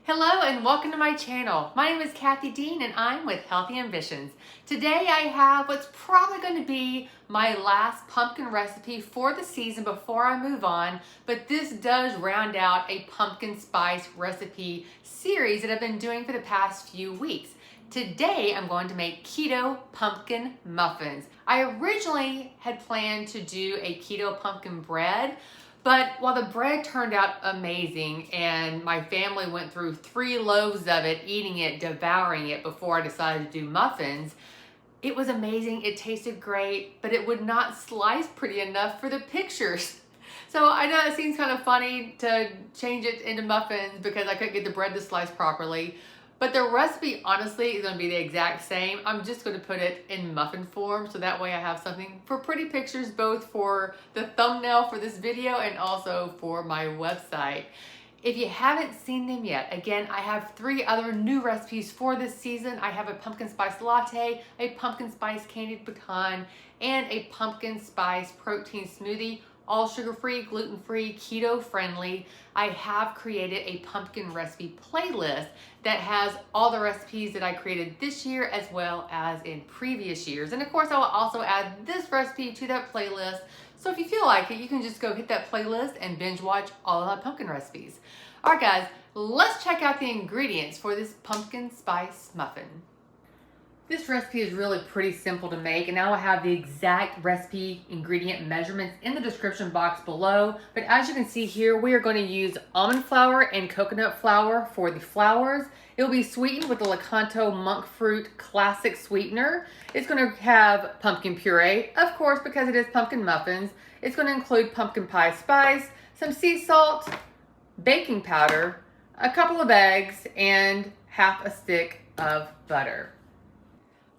Hello and welcome to my channel. My name is Kathy Dean and I'm with Healthy Ambitions. Today I have what's probably going to be my last pumpkin recipe for the season before I move on, but this does round out a pumpkin spice recipe series that I've been doing for the past few weeks. Today I'm going to make keto pumpkin muffins. I originally had planned to do a keto pumpkin bread, but while the bread turned out amazing and my family went through 3 loaves of it, eating it, devouring it before I decided to do muffins, it was amazing, it tasted great, but it would not slice pretty enough for the pictures. So I know it seems kind of funny to change it into muffins because I couldn't get the bread to slice properly. But the recipe, honestly, is going to be the exact same. I'm just going to put it in muffin form, so that way I have something for pretty pictures, both for the thumbnail for this video and also for my website. If you haven't seen them yet, again, I have 3 other new recipes for this season. I have a pumpkin spice latte, a pumpkin spice candied pecan, and a pumpkin spice protein smoothie. All sugar-free, gluten-free, keto-friendly. I have created a pumpkin recipe playlist that has all the recipes that I created this year as well as in previous years. And of course, I will also add this recipe to that playlist. So if you feel like it, you can just go hit that playlist and binge watch all of my pumpkin recipes. All right, guys, let's check out the ingredients for this pumpkin spice muffin. This recipe is really pretty simple to make, and I will have the exact recipe ingredient measurements in the description box below. But as you can see here, we are going to use almond flour and coconut flour for the flours. It will be sweetened with the Lakanto Monkfruit classic sweetener. It's going to have pumpkin puree, of course, because it is pumpkin muffins. It's going to include pumpkin pie spice, some sea salt, baking powder, a couple of eggs, and half a stick of butter.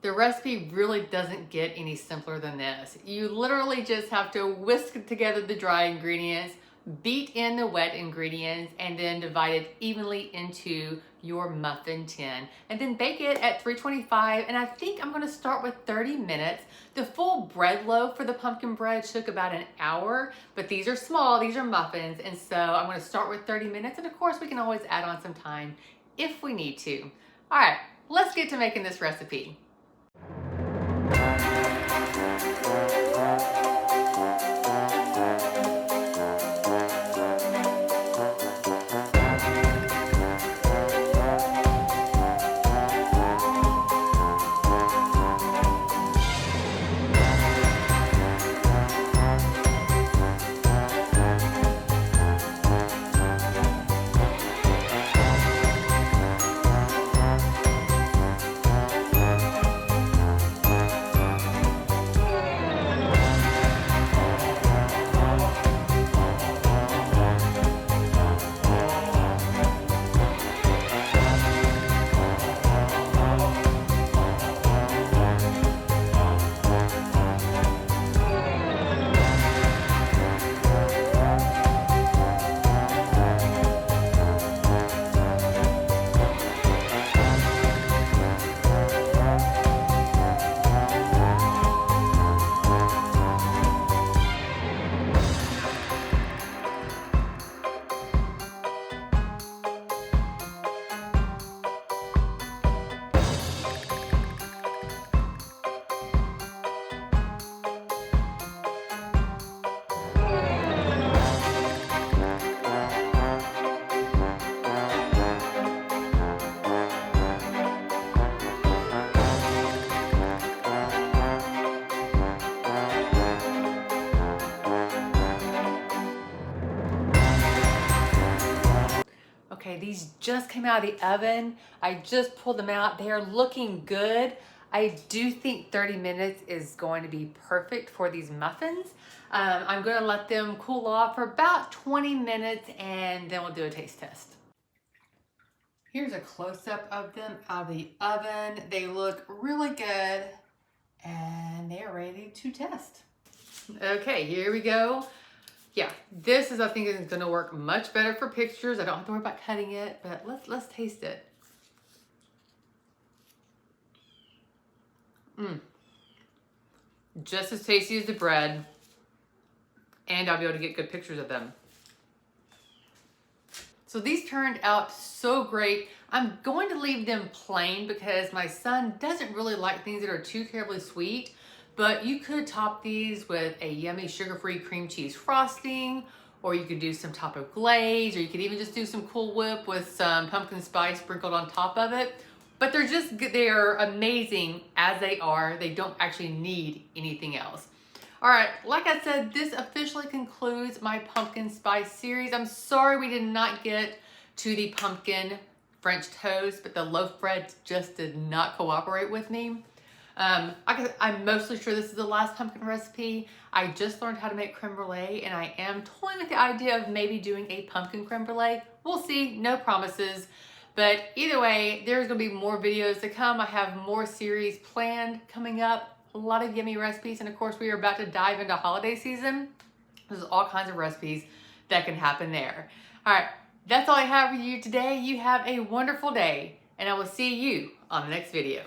The recipe really doesn't get any simpler than this. You literally just have to whisk together the dry ingredients, beat in the wet ingredients, and then divide it evenly into your muffin tin. And then bake it at 325, and I think I'm gonna start with 30 minutes. The full bread loaf for the pumpkin bread took about an hour, but these are small, these are muffins, and so I'm gonna start with 30 minutes, and of course we can always add on some time if we need to. All right, let's get to making this recipe. Okay, these just came out of the oven. I just pulled them out. They are looking good. I do think 30 minutes is going to be perfect for these muffins. I'm gonna let them cool off for about 20 minutes and then we'll do a taste test. Here's a close-up of them out of the oven. They look really good and they are ready to test. Okay, here we go. Yeah, this is, I think, is gonna work much better for pictures. I don't have to worry about cutting it, but let's taste it. Just as tasty as the bread, and I'll be able to get good pictures of them. So these turned out so great. I'm going to leave them plain because my son doesn't really like things that are too terribly sweet, but you could top these with a yummy sugar-free cream cheese frosting, or you could do some type of glaze, or you could even just do some Cool Whip with some pumpkin spice sprinkled on top of it. But they're amazing as they are. They don't actually need anything else. All right, like I said, this officially concludes my pumpkin spice series. I'm sorry we did not get to the pumpkin French toast, but the loaf bread just did not cooperate with me. I'm mostly sure this is the last pumpkin recipe. I just learned how to make creme brulee, and I am toying with the idea of maybe doing a pumpkin creme brulee. We'll see, no promises. But either way, there's gonna be more videos to come. I have more series planned coming up, a lot of yummy recipes, and of course we are about to dive into holiday season. There's all kinds of recipes that can happen there. All right, that's all I have for you today. You have a wonderful day, and I will see you on the next video.